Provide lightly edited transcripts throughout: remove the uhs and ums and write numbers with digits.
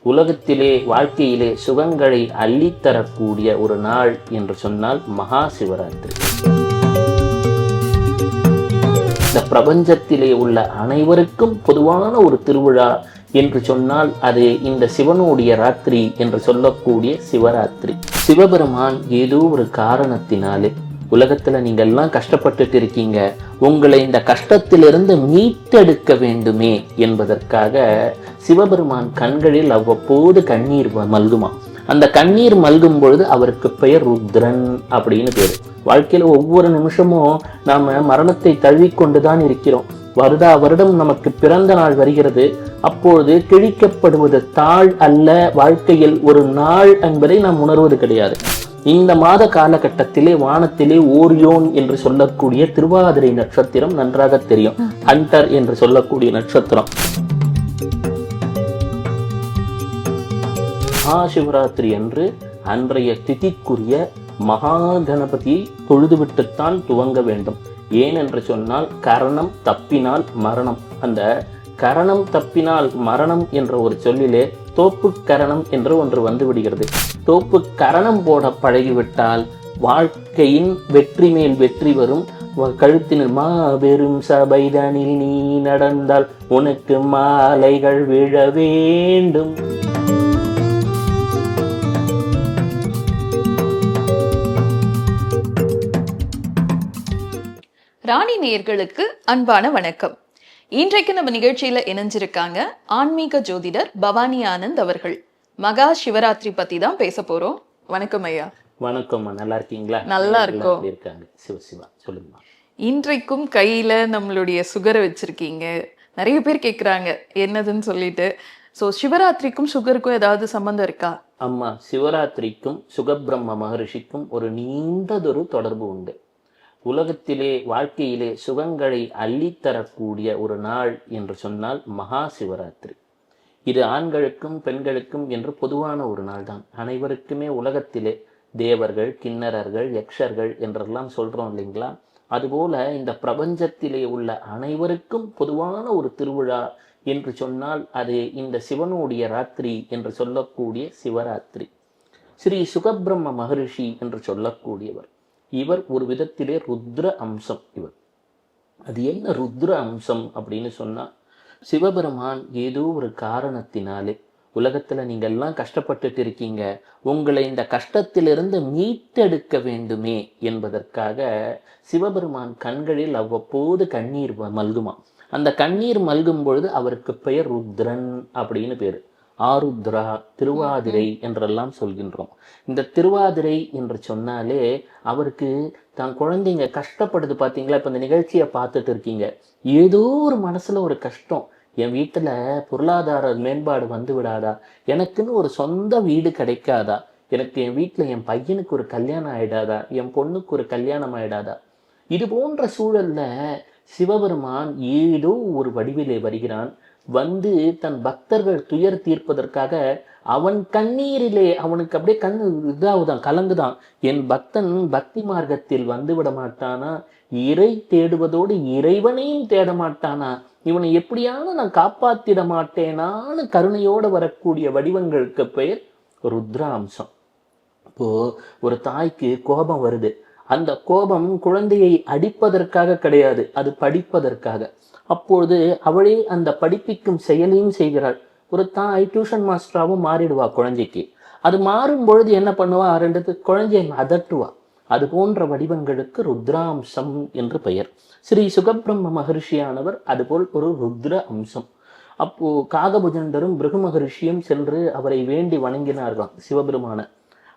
உலகத்திலே வாழ்க்கையிலே சுகங்களை அள்ளித்தரக்கூடிய ஒரு நாள் என்று சொன்னால் மகா சிவராத்திரி. இந்த பிரபஞ்சத்திலே உள்ள அனைவருக்கும் பொதுவான ஒரு திருவிழா என்று சொன்னால் அது இந்த சிவனுடைய ராத்திரி என்று சொல்லக்கூடிய சிவராத்திரி. சிவபெருமான் ஏதோ ஒரு காரணத்தினாலே உலகத்துல நீங்க எல்லாம் கஷ்டப்பட்டுட்டு இருக்கீங்க, உங்களை இந்த கஷ்டத்திலிருந்து மீட்டெடுக்க வேண்டுமே என்பதற்காக சிவபெருமான் கண்களில் அவ்வப்போது கண்ணீர் மல்குமா. அந்த கண்ணீர் மல்கும் பொழுது அவருக்கு பெயர் ருத்ரன் அப்படின்னு பேரு. வாழ்க்கையில ஒவ்வொரு நிமிஷமும் நாம மரணத்தை தழுவிக்கொண்டுதான் இருக்கிறோம். வருடா வருடம் நமக்கு பிறந்த நாள் வருகிறது. அப்பொழுது கிழிக்கப்படுவது தாழ் அல்ல, வாழ்க்கையில் ஒரு நாள் என்பதை நாம் உணர்வது கிடையாது. இந்த மாத காலகட்டத்திலே வானத்திலே ஓரியோன் என்று சொல்லக்கூடிய திருவாதிரை நட்சத்திரம் நன்றாக தெரியும். ஹண்டர் என்று சொல்லக்கூடிய நட்சத்திரம். மகாசிவராத்திரி அன்று அன்றைய திதிக்குரிய மகா கணபதியை தொழுதுவிட்டுத்தான் துவங்க வேண்டும். ஏன் என்று சொன்னால் கரணம் தப்பினால் மரணம். அந்த கரணம் தப்பினால் மரணம் என்ற ஒரு சொல்லிலே தோப்பு கரணம் என்று ஒன்று வந்து விடுகிறது. தோப்பு கரணம் போட பழகிவிட்டால் வாழ்க்கையின் வெற்றி மேல் வெற்றி வரும். கழுத்தினில் மாபெரும் சபைதனில் நீ நடந்தால் உனக்கு மாலைகள் விழ வேண்டும். ராணி நேயர்களுக்கு அன்பான வணக்கம். இன்றைக்கு நம்ம நிகழ்ச்சியில இணைஞ்சிருக்காங்க ஆன்மீக ஜோதிடர் பவானி ஆனந்த் அவர்கள். மகா சிவராத்திரி பத்தி தான் பேச போறோம். வணக்கம் ஐயா. வணக்கம். நல்லா இருக்கீங்களா? நல்லா இருக்கோம். சிவசிவா சொல்லுங்க. இன்றைக்கும் கையில நம்மளுடைய சுகரை வச்சிருக்கீங்க. நிறைய பேர் கேக்குறாங்க என்னதுன்னு சொல்லிட்டு. சோ சிவராத்திரிக்கும் சுகருக்கும் ஏதாவது சம்பந்தம் இருக்கா? ஆமா, சிவராத்திரிக்கும் சுகபிரம்ம மகரிஷிக்கும் ஒரு நீண்டதொரு தொடர்பு உண்டு. உலகத்திலே வாழ்க்கையிலே சுகங்களை அள்ளித்தரக்கூடிய ஒரு நாள் என்று சொன்னால் மகா சிவராத்திரி. இது ஆண்களுக்கும் பெண்களுக்கும் என்று பொதுவான ஒரு நாள் தான். அனைவருக்குமே உலகத்திலே தேவர்கள், கிண்ணறர்கள், யக்ஷர்கள் என்றெல்லாம் சொல்றோம் இல்லைங்களா? அதுபோல இந்த பிரபஞ்சத்திலே உள்ள அனைவருக்கும் பொதுவான ஒரு திருவிழா என்று சொன்னால் அது இந்த சிவனுடைய ராத்திரி என்று சொல்லக்கூடிய சிவராத்திரி. ஸ்ரீ சுகபிரம்ம மகரிஷி என்று சொல்லக்கூடியவர். இவர் ஒரு விதத்திலே ருத்ர அம்சம். இவர் அது என்ன ருத்ர அம்சம் அப்படின்னு சொன்னா, சிவபெருமான் ஏதோ ஒரு காரணத்தினாலே உலகத்துல நீங்க எல்லாம் கஷ்டப்பட்டுட்டு இருக்கீங்க, உங்களை இந்த கஷ்டத்திலிருந்து மீட்டெடுக்க வேண்டுமே என்பதற்காக சிவபெருமான் கண்களில் அவ்வப்போது கண்ணீர் மல்குமா. அந்த கண்ணீர் மல்கும் பொழுது அவருக்கு பெயர் ருத்ரன் அப்படின்னு பேரு. ஆருத்ரா, திருவாதிரை என்றெல்லாம் சொல்கின்றோம். இந்த திருவாதிரை என்று சொன்னாலே அவருக்கு தான் குழந்தைங்க கஷ்டப்படுது. பார்த்தீங்களா? இப்போ இந்த நிகழ்ச்சியை பார்த்துட்டு இருக்கீங்க, ஏதோ ஒரு மனசுல ஒரு கஷ்டம், என் வீட்டுல பொருளாதார மேம்பாடு வந்து விடாதா, எனக்குன்னு ஒரு சொந்த வீடு கிடைக்காதா, எனக்கு என் வீட்டுல என் பையனுக்கு ஒரு கல்யாணம் ஆயிடாதா, என் பொண்ணுக்கு ஒரு கல்யாணம் ஆயிடாதா. இது போன்ற சூழல்ல சிவபெருமான் ஏதோ ஒரு வடிவிலே வருகிறான். வந்து தன் பக்தர்கள் துயர் தீர்ப்பதற்காக அவன் கண்ணீரிலே அவனுக்கு அப்படியே கண்ணு இதாவுதான், கலங்குதான். என் பக்தன் பக்தி மார்க்கத்தில் வந்து விட மாட்டானா, இறை தேடுவதோடு இறைவனையும் தேட மாட்டானா, இவனை எப்படியான நான் காப்பாத்திட மாட்டேனான்னு கருணையோடு வரக்கூடிய வடிவங்களுக்கு பெயர் ருத்ராம்சம். இப்போ ஒரு தாய்க்கு கோபம் வருது. அந்த கோபம் குழந்தையை அடிப்பதற்காக கிடையாது, அது படிப்பதற்காக. அப்பொழுது அவளே அந்த படிப்பிக்கும் செயலையும் செய்கிறாள். ஒரு தாய் டியூஷன் மாஸ்டராகவும் மாறிடுவா குழந்தைக்கு. அது மாறும் பொழுது என்ன பண்ணுவா, ரெண்டு குழந்தையை அதட்டுவா. அது போன்ற வடிவங்களுக்கு ருத்ராம்சம் என்று பெயர். ஸ்ரீ சுகபிரம்ம மகரிஷியானவர் அதுபோல் ஒரு ருத்ர அம்சம். அப்போ காகபுஜண்டரும் பிருகு மகரிஷியும் சென்று அவரை வேண்டி வணங்கினார்களாம் சிவபெருமான.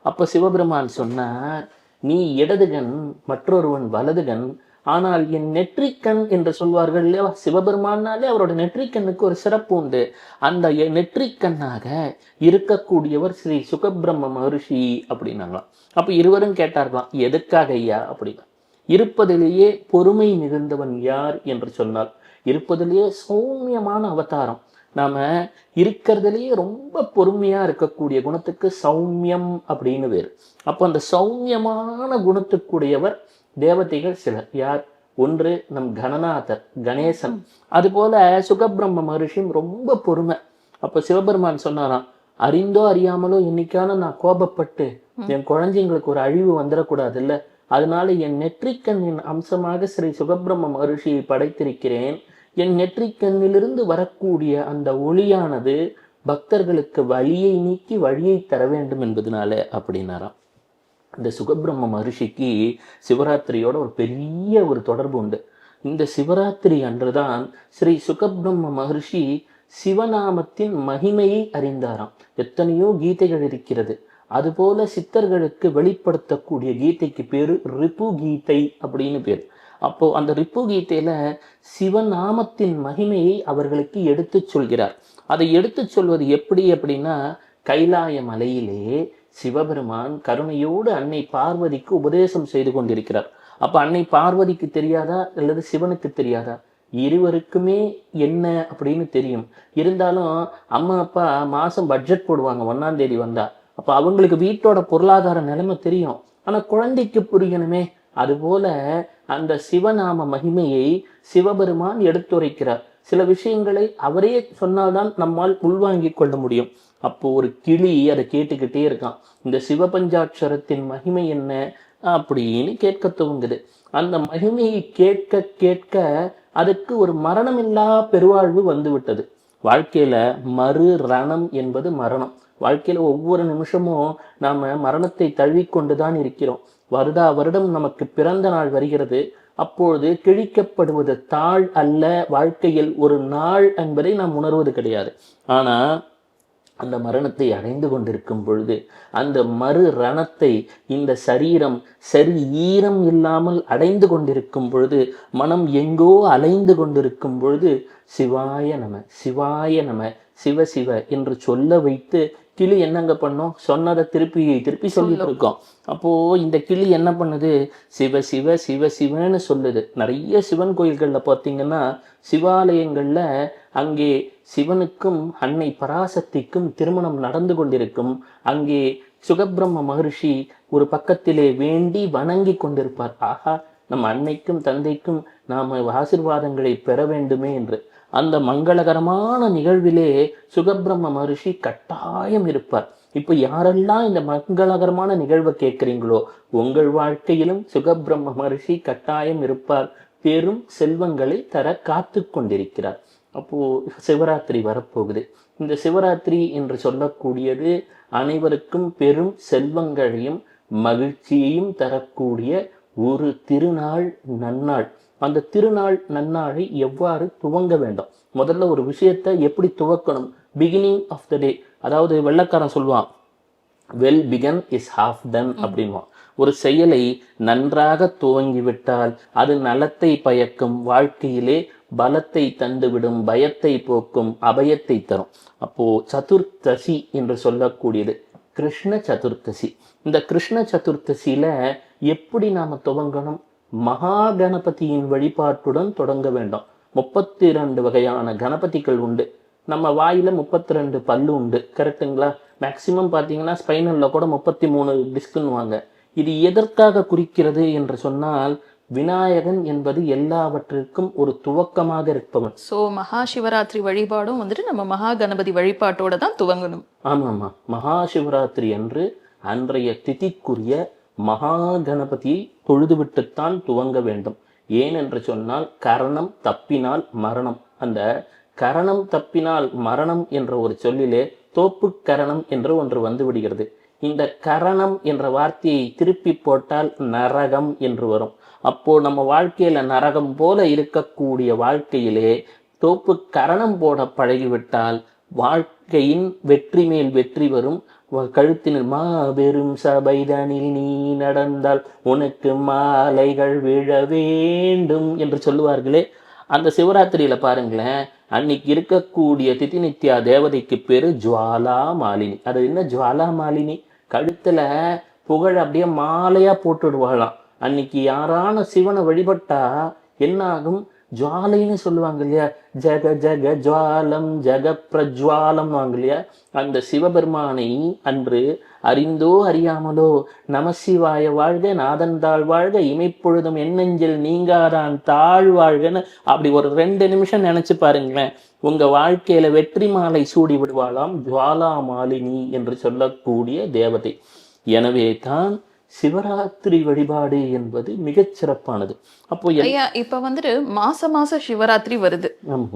அப்ப சிவபெருமான் சொன்னார், நீ இடதுகன், மற்றொருவன் வலதுகன், ஆனால் என் நெற்றிக்கண் என்று சொல்வார்கள் இல்லையா? சிவபெருமானாலே அவரோட நெற்றிக்கண்ணுக்கு ஒரு சிறப்பு உண்டு. அந்த நெற்றிக்கண்ணாக இருக்கக்கூடியவர் ஸ்ரீ சுகபிரம்ம மகரிஷி அப்படின்னாங்களாம். அப்ப இருவரும் கேட்டார்களாம், எதுக்காக ஐயா அப்படின்னா, இருப்பதிலேயே பொறுமை மிகுந்தவன் யார் என்று சொன்னால், இருப்பதிலேயே சௌமியமான அவதாரம். நாம இருக்கிறதுலேயே ரொம்ப பொறுமையா இருக்கக்கூடிய குணத்துக்கு சௌமியம் அப்படின்னு பேரு. அப்போ அந்த சௌமியமான குணத்துக்குடையவர் தேவதைகள் சிலர். யார்? ஒன்று நம் கணநாதர் கணேசன். அது போல சுகபிரம்ம மகரிஷியும் ரொம்ப பொறுமை. அப்ப சிவபெருமான் சொன்னாராம், அறிந்தோ அறியாமலோ என்னைக்கான நான் கோபப்பட்டு என் குழந்தைங்களுக்கு ஒரு அழிவு வந்துடக்கூடாது இல்ல, அதனால என் நெற்றிக்கண்ணின் அம்சமாக ஸ்ரீ சுகபிரம்ம மகரிஷியை படைத்திருக்கிறேன். என் நெற்றிக்கண்ணிலிருந்து வரக்கூடிய அந்த ஒளியானது பக்தர்களுக்கு வழியை நீக்கி வழியை தர வேண்டும் என்பதனால அப்படின்னாராம். இந்த சுகபிரம்ம மகரிஷிக்கு சிவராத்திரியோட ஒரு பெரிய ஒரு தொடர்பு உண்டு. இந்த சிவராத்திரி அன்றுதான் ஸ்ரீ சுகபிரம்ம மகரிஷி சிவநாமத்தின் மகிமையை அறிந்தாராம். எத்தனையோ கீதைகள் இருக்கிறது, அதுபோல சித்தர்களுக்கு வெளிப்படுத்தக்கூடிய கீதைக்கு பேரு ரிப்பு கீதை அப்படின்னு பேர். அப்போ அந்த ரிப்பு கீதையில சிவநாமத்தின் மகிமையை அவர்களுக்கு எடுத்து சொல்கிறார். அதை எடுத்து சொல்வது எப்படி அப்படின்னா, கைலாய மலையிலே சிவபெருமான் கருணையோடு அன்னை பார்வதிக்கு உபதேசம் செய்து கொண்டிருக்கிறார். அப்ப அன்னை பார்வதிக்கு தெரியாதா அல்லது சிவனுக்கு தெரியாதா? இருவருக்குமே என்ன அப்படின்னு தெரியும். இருந்தாலும் அம்மா அப்பா மாசம் பட்ஜெட் போடுவாங்க 1ஆம் தேதி வந்தா. அப்ப அவங்களுக்கு வீட்டோட பொருளாதார நிலைமை தெரியும், ஆனா குழந்தைக்கு புரியணுமே. அதுபோல அந்த சிவநாம மகிமையை சிவபெருமான் எடுத்துரைக்கிறார். சில விஷயங்களை அவரே சொன்னால்தான் நம்மால் உள்வாங்கிக் கொள்ள முடியும். அப்போ ஒரு கிளி அதை கேட்டுக்கிட்டே இருக்கான், இந்த சிவபஞ்சாட்சரத்தின் மகிமை என்ன அப்படின்னு கேட்க துவங்குது. அந்த மகிமையை கேட்க கேட்க அதுக்கு ஒரு மரணமில்லா பெருவாழ்வு வந்து விட்டது. வாழ்க்கையில மறு ரணம் என்பது மரணம். வாழ்க்கையில ஒவ்வொரு நிமிஷமும் நாம மரணத்தை தழுவிக்கொண்டுதான் இருக்கிறோம். வருடா வருடம் நமக்கு பிறந்த நாள் வருகிறது. அப்பொழுது கிழிக்கப்படுவது தாழ் அல்ல, வாழ்க்கையில் ஒரு நாள் என்பதை நாம் உணர்வது கிடையாது. ஆனா அந்த மரணத்தை அடைந்து கொண்டிருக்கும் பொழுது, அந்த மறு ரணத்தை இந்த சரீரம் சரி ஈரம் இல்லாமல் அடைந்து கொண்டிருக்கும் பொழுது, மனம் எங்கோ அலைந்து கொண்டிருக்கும் பொழுது, சிவாய நம சிவாய நம சிவ சிவ என்று சொல்ல வைத்து கிளி என்னங்க பண்ணும், சொன்னதை திருப்பி சொல்லிட்டு இருக்கோம். அப்போ இந்த கிளி என்ன பண்ணுது, சிவ சிவ சிவ சிவன்னு சொல்லுது. நிறைய சிவன் கோயில்கள்ல பார்த்தீங்கன்னா, சிவாலயங்கள்ல அங்கே சிவனுக்கும் அன்னை பராசக்திக்கும் திருமணம் நடந்து கொண்டிருக்கும். அங்கே சுகபிரம்ம மகரிஷி ஒரு பக்கத்திலே வேண்டி வணங்கி கொண்டிருப்பார். ஆஹா, நம் அன்னைக்கும் தந்தைக்கும் நாம ஆசீர்வாதங்களை பெற வேண்டுமே என்று. அந்த மங்களகரமான நிகழ்விலே சுகபிரம்ம மகரிஷி கட்டாயம் இருப்பார். இப்ப யாரெல்லாம் இந்த மங்களகரமான நிகழ்வை கேட்கிறீங்களோ, உங்கள் வாழ்க்கையிலும் சுகபிரம்ம மகரிஷி கட்டாயம் இருப்பார். பெரும் செல்வங்களை தர காத்து கொண்டிருக்கிறார். அப்போ சிவராத்திரி வரப்போகுது. இந்த சிவராத்திரி என்று சொல்லக்கூடியது அனைவருக்கும் பெரும் செல்வங்களையும் மகிழ்ச்சியையும் தரக்கூடிய ஒரு திருநாள் நன்னாள். அந்த திருநாள் நன்னாளை எவ்வாறு துவங்க வேண்டும், முதல்ல ஒரு விஷயத்தை எப்படி துவக்கணும், பிகினிங் ஆஃப் த டே. அதாவது வெள்ளக்காரன் சொல்லுவான், well begun is half done அப்படின்வான். ஒரு செயலை நன்றாக துவங்கிவிட்டால் அது நலத்தை பயக்கும், வாழ்க்கையிலே பலத்தை தந்துவிடும், பயத்தை போக்கும், அபயத்தை தரும். அப்போ சதுர்த்தசி என்று சொல்லக்கூடியது கிருஷ்ண சதுர்த்தசி. இந்த கிருஷ்ண சதுர்த்தசியில எப்படி நாம துவங்கணும், மகா கணபதியின் வழிபாட்டுடன் தொடங்க வேண்டும். 32 வகையான கணபதிகள் உண்டு. நம்ம வாயில 32 பல்லு உண்டு, கரெக்டுங்களா? மேக்சிமம் பார்த்தீங்கன்னா ஸ்பைனல்ல கூட 33 டிஸ்குன்னுவாங்க. இது எதற்காக குறிக்கிறது என்று சொன்னால், விநாயகன் என்பது எல்லாவற்றிற்கும் ஒரு துவக்கமாக இருப்பவன். சோ மகா சிவராத்திரி வழிபாடும் வந்துட்டு நம்ம மகா கணபதி வழிபாட்டோட தான் துவங்கணும். ஆமாம்மா, மகா சிவராத்திரி அன்று அன்றைய திதிக்குரிய மகா கணபதியை தொழுதுவிட்டுத்தான் துவங்க வேண்டும். ஏனென்று சொன்னால், கரணம் தப்பினால் மரணம். அந்த கரணம் தப்பினால் மரணம் என்ற ஒரு சொல்லிலே தோப்பு கரணம் என்று ஒன்று வந்து விடுகிறது. இந்த கரணம் என்ற வார்த்தையை திருப்பி போட்டால் நரகம் என்று வரும். அப்போ நம்ம வாழ்க்கையில நரகம் போல இருக்கக்கூடிய வாழ்க்கையிலே தோப்பு கரணம் போட பழகிவிட்டால் வாழ்க்கையின் வெற்றி மேல் வெற்றி வரும். கழுத்தினில் மாபெரும் சபைதனில் நீ நடந்தால் உனக்கு மாலைகள் விழ வேண்டும் என்று சொல்லுவார்களே. அந்த சிவராத்திரியில பாருங்களேன், அன்னைக்கு இருக்கக்கூடிய திதி நித்யா தேவதைக்கு பேரு ஜுவாலா மாலினி. அது என்ன ஜுவாலா மாலினி, கழுத்துல புகழ் அப்படியே மாலையா போட்டுடுவாளாம். அன்னைக்கு யாரான சிவனை வழிபட்டா என்ன ஆகும், ஜுவாலைன்னு சொல்லுவாங்க இல்லையா, ஜக ஜக ஜுவாலம் ஜக பிரஜ்வாலம் வாங்க இல்லையா, அந்த சிவபெருமானை அன்று அறிந்தோ அறியாமலோ நமசிவாய வாழ்க நாதன்தாள் வாழ்க இமைப்பொழுதும் எண்ணெஞ்சில் நீங்காதான் தாழ் வாழ்கன்னு அப்படி ஒரு 2 நிமிஷம் நினைச்சு பாருங்களேன். உங்க வாழ்க்கையில வெற்றி மாலை சூடி விடுவாளாம் ஜுவாலா மாலினி என்று சொல்லக்கூடிய தேவதை. எனவே தான் சிவராத்திரி வழிபாடு என்பது மிகச் சிறப்பானது. அப்போ ஐயா இப்ப வந்துட்டு மாசம் சிவராத்திரி வருது,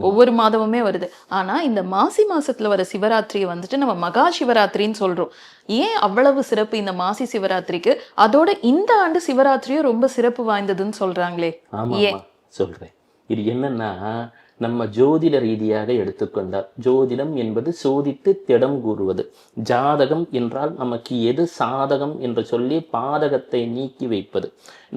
ஒவ்வொரு மாதமுமே வருது. ஆனா இந்த மாசி மாசத்துல வர சிவராத்திரியை வந்துட்டு நம்ம மகா சிவராத்திரின்னு சொல்றோம். ஏன் அவ்வளவு சிறப்பு இந்த மாசி சிவராத்திரிக்கு? அதோட இந்த ஆண்டு சிவராத்திரியும் ரொம்ப சிறப்பு வாய்ந்ததுன்னு சொல்றாங்களே, ஏன்? சொல்றேன். இது என்னன்னா, நம்ம ஜோதிட ரீதியாக எடுத்துக்கொண்டால், ஜோதிடம் என்பது சோதித்து திடம் கூறுவது. ஜாதகம் என்றால் நமக்கு எது சாதகம் என்று சொல்லி பாதகத்தை நீக்கி வைப்பது.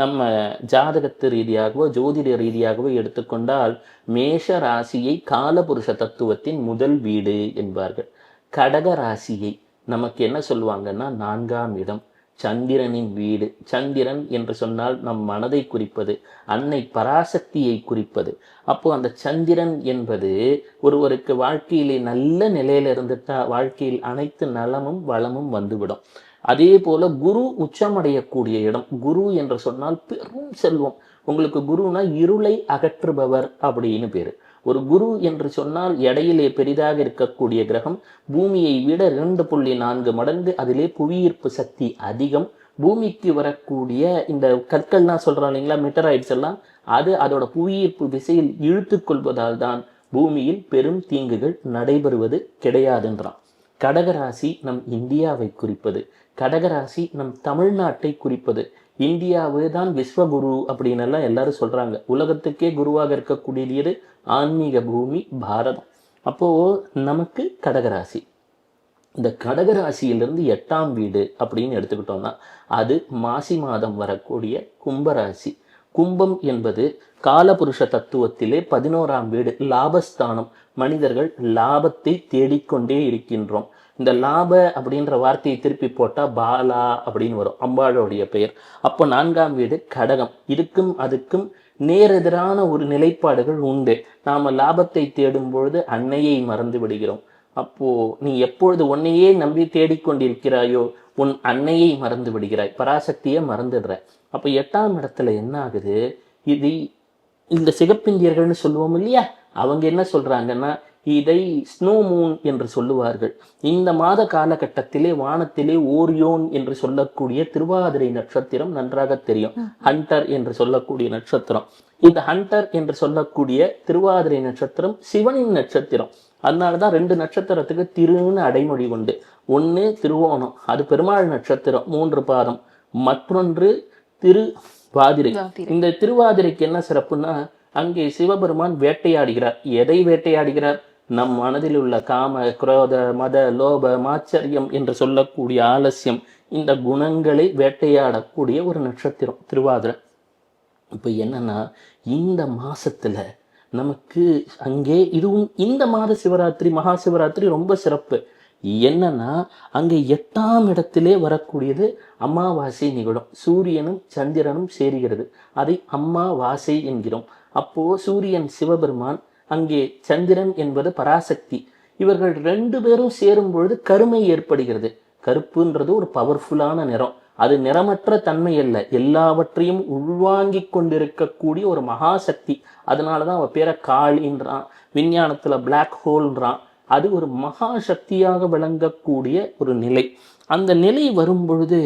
நம்ம ஜாதகத்து ரீதியாகவோ ஜோதிட ரீதியாகவோ எடுத்துக்கொண்டால், மேஷ ராசியை காலபுருஷ தத்துவத்தின் முதல் வீடு என்பார்கள். கடக ராசியை நமக்கு என்ன சொல்லுவாங்கன்னா 4ஆம் இடம், சந்திரனின் வீடு. சந்திரன் என்று சொன்னால் நம் மனதை குறிப்பது, அன்னை பராசக்தியை குறிப்பது. அப்போ அந்த சந்திரன் என்பது ஒருவருக்கு வாழ்க்கையிலே நல்ல நிலையில இருந்துட்டா வாழ்க்கையில் அனைத்து நலமும் வளமும் வந்துவிடும். அதே போல குரு உச்சமடையக்கூடிய இடம். குரு என்று சொன்னால் பெரும் செல்வம். உங்களுக்கு குருனா இருளை அகற்றுபவர் அப்படின்னு பேரு. ஒரு குரு என்று சொன்னால் எடையிலே பெரிதாக இருக்கக்கூடிய கிரகம், பூமியை விட 2.4 மடங்கு அதிலே புவியீர்ப்பு சக்தி அதிகம். பூமிக்கு வரக்கூடிய இந்த கற்கள்லாம் சொல்றோம் இல்லைங்களா, மெட்டராய்ட்ஸ் எல்லாம், அது அதோட புவியீர்ப்பு விசையில் இழுத்து கொள்வதால் தான் பூமியில் பெரும் தீங்குகள் நடைபெறுவது கிடையாதுன்றான். கடகராசி நம் இந்தியாவை குறிப்பது. கடகராசி நம் தமிழ்நாட்டை குறிப்பது. இந்தியாவே தான் விஸ்வகுரு அப்படின்னு எல்லாம் எல்லாரும் சொல்றாங்க. உலகத்துக்கே குருவாக இருக்கக்கூடியது ஆன்மீக பூமி பாரதம். அப்போ நமக்கு கடகராசி. இந்த கடகராசியிலிருந்து 8ஆம் வீடு அப்படின்னு எடுத்துக்கிட்டோம்னா அது மாசி மாதம் வரக்கூடிய கும்பராசி. கும்பம் என்பது காலபுருஷ தத்துவத்திலே 11ஆம் வீடு, லாபஸ்தானம். மனிதர்கள் லாபத்தை தேடிக்கொண்டே இருக்கின்றோம். இந்த லாப அப்படின்ற வார்த்தையை திருப்பி போட்டா பாலா அப்படின்னு வரும், அம்பாளுடைய பெயர். அப்போ 4ஆம் வீடு கடகம். இதுக்கும் அதுக்கும் நேரெதிரான ஒரு நிலைப்பாடுகள் உண்டு. நாம லாபத்தை தேடும் பொழுது அன்னையை மறந்து விடுகிறோம். அப்போ நீ எப்பொழுது உன்னையே நம்பி தேடிக்கொண்டிருக்கிறாயோ உன் அன்னையை மறந்து விடுகிறாய், பராசக்தியை மறந்துடுற. அப்போ 8ஆம் இடத்துல என்ன ஆகுது, இது இந்த சிகப்பிந்தியர்கள்னு சொல்லுவோம் இல்லையா, அவங்க என்ன சொல்றாங்கன்னா இதை ஸ்னோ மூன் என்று சொல்லுவார்கள். இந்த மாத காலகட்டத்திலே வானத்திலே ஓரியோன் என்று சொல்லக்கூடிய திருவாதிரை நட்சத்திரம் நன்றாக தெரியும். ஹண்டர் என்று சொல்லக்கூடிய நட்சத்திரம். இந்த ஹண்டர் என்று சொல்லக்கூடிய திருவாதிரை நட்சத்திரம் சிவனின் நட்சத்திரம். அதனாலதான் 2 நட்சத்திரத்துக்கு திருன்னு அடைமொழி உண்டு. ஒன்று திருவோணம், அது பெருமாள் நட்சத்திரம் 3 பாதம். மற்றொன்று திருவாதிரை. இந்த திருவாதிரைக்கு என்ன சிறப்புன்னா, அங்கே சிவபெருமான் வேட்டையாடுகிறார். எதை வேட்டையாடுகிறார்? நம் மனதில் உள்ள காம குரோத மத லோப மாச்சரியம் என்று சொல்லக்கூடிய ஆலசியம், இந்த குணங்களை வேட்டையாடக்கூடிய ஒரு நட்சத்திரம் திருவாதிரை. இப்போ என்னன்னா, இந்த மாசத்துல நமக்கு அங்கே இதுவும் இந்த மாத சிவராத்திரி மகா சிவராத்திரி ரொம்ப சிறப்பு. என்னன்னா, அங்கே 8ஆம் இடத்திலே வரக்கூடியது அமாவாசை நிகழும். சூரியனும் சந்திரனும் சேருகிறது, அதை அம்மாவாசை என்கிறோம். அப்போ சூரியன் சிவபெருமான், அங்கே சந்திரன் என்பது பராசக்தி. இவர்கள் 2 பேரும் சேரும் பொழுது கருமை ஏற்படுகிறது. கருப்புன்றது ஒரு பவர்ஃபுல்லான நிறம். அது நிறமற்ற தன்மை அல்ல, எல்லாவற்றையும் உள்வாங்கி கொண்டிருக்கக்கூடிய ஒரு மகாசக்தி. அதனாலதான் அவ பேரை காளின்றான், விஞ்ஞானத்துல பிளாக் ஹோல்ன்றான். அது ஒரு மகா சக்தியாக விளங்கக்கூடிய ஒரு நிலை. அந்த நிலை வரும் பொழுது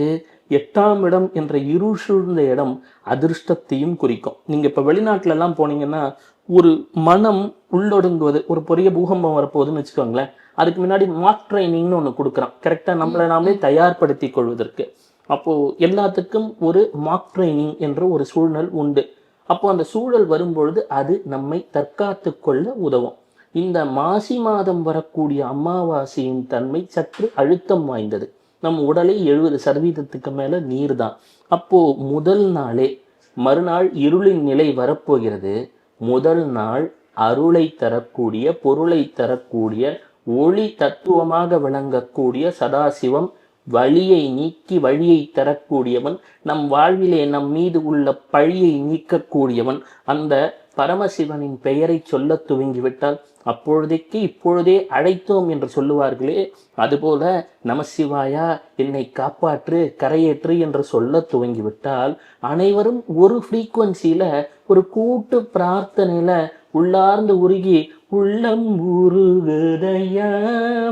8ஆம் இடம் என்ற இருள் சூழ்ந்த இடம் அதிர்ஷ்டத்தையும் குறிக்கும். நீங்க இப்ப வெளிநாட்டுல எல்லாம் போனீங்கன்னா ஒரு மனம் உள்ளொடுங்குவது, ஒரு பெரிய பூகம்பம் வரப்போகுதுன்னு வச்சுக்கோங்களேன், அதுக்கு முன்னாடி மார்க் ட்ரைனிங்னு ஒன்று கொடுக்குறான், கரெக்டா நம்மளை நாமளே தயார்படுத்தி கொள்வதற்கு. அப்போ எல்லாத்துக்கும் ஒரு மார்க் ட்ரைனிங் என்ற ஒரு சூழல் உண்டு. அப்போ அந்த சூழல் வரும்பொழுது அது நம்மை தற்காத்து கொள்ள உதவும். இந்த மாசி மாதம் வரக்கூடிய அமாவாசையின் தன்மை சற்று அழுத்தம் வாய்ந்தது. நம் உடலை 70% மேல நீர் தான். அப்போ முதல் நாளே, மறுநாள் இருளின் நிலை வரப்போகிறது. முதல் நாள் அருளை தரக்கூடிய, பொருளை தரக்கூடிய, ஒளி தத்துவமாக விளங்கக்கூடிய சதாசிவம், வழியை நீக்கி வழியை தரக்கூடியவன், நம் வாழ்விலே நம் மீது உள்ள பழியை நீக்கக்கூடியவன், அந்த பரமசிவனின் பெயரை சொல்ல துவங்கிவிட்டால் அப்பொழுதைக்கு இப்பொழுதே அழைத்தோம் என்று சொல்லுவார்களே, அதுபோல நமசிவாயா என்னை காப்பாற்று கரையேற்று என்று சொல்ல துவங்கிவிட்டால் அனைவரும் ஒரு ஃப்ரீக்குவன்சியில ஒரு கூட்டு பிரார்த்தனையில உள்ளார்ந்து உருகி உள்ளம் உருகுதையா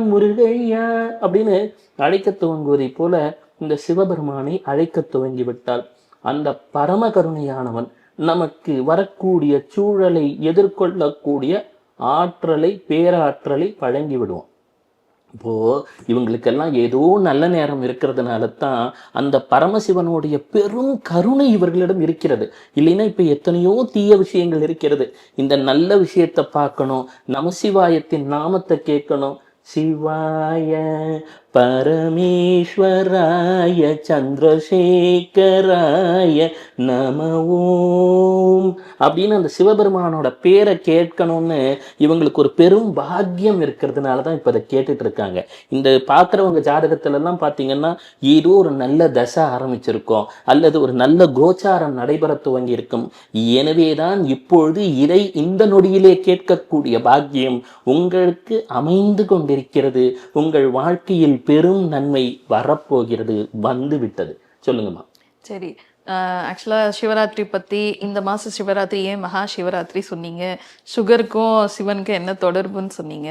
முருகையா அப்படின்னு அழைக்க துவங்குவதை போல இந்த சிவபெருமானை அழைக்க துவங்கிவிட்டால் அந்த பரம கருணையானவன் நமக்கு வரக்கூடிய சூழலை எதிர்கொள்ளக்கூடிய ஆற்றலை பேராற்றலை வழங்கி விடுவோம். இப்போ இவங்களுக்கெல்லாம் ஏதோ நல்ல நேரம் இருக்கிறதுனால தான் அந்த பரமசிவனுடைய பெரும் கருணை இவர்களிடம் இருக்கிறது. இல்லைன்னா இப்ப எத்தனையோ தீய விஷயங்கள் இருக்கிறது. இந்த நல்ல விஷயத்தை பார்க்கணும், நமசிவாயத்தின் நாமத்தை கேட்கணும். சிவாய பரமேஸ்வராய சந்திரசேகராய நம ஓம் அப்படின்னு அந்த சிவபெருமானோட பேரை கேட்கணும்னு இவங்களுக்கு ஒரு பெரும் பாக்கியம் இருக்கிறதுனால தான் இப்போ அதை கேட்டுட்டு இருக்காங்க. இந்த பார்க்குறவங்க ஜாதகத்துல எல்லாம் பார்த்தீங்கன்னா ஏதோ ஒரு நல்ல தசை ஆரம்பிச்சிருக்கோம் அல்லது ஒரு நல்ல கோச்சாரம் நடைபெற துவங்கி இருக்கும். எனவே தான் இப்பொழுது இதை இந்த நொடியிலே கேட்கக்கூடிய பாக்கியம் உங்களுக்கு அமைந்து கொண்டிருக்கிறது. உங்கள் வாழ்க்கையில் பெரும் நன்மை வரப்போகிறது, வந்து விட்டது. சொல்லுங்கம்மா. சரி, ஆக்சுவலாக சிவராத்திரி பற்றி, இந்த மாதம் சிவராத்திரி ஏன் மகா சிவராத்திரி சொன்னீங்க, சுகருக்கும் சிவனுக்கும் என்ன தொடர்புன்னு சொன்னீங்க,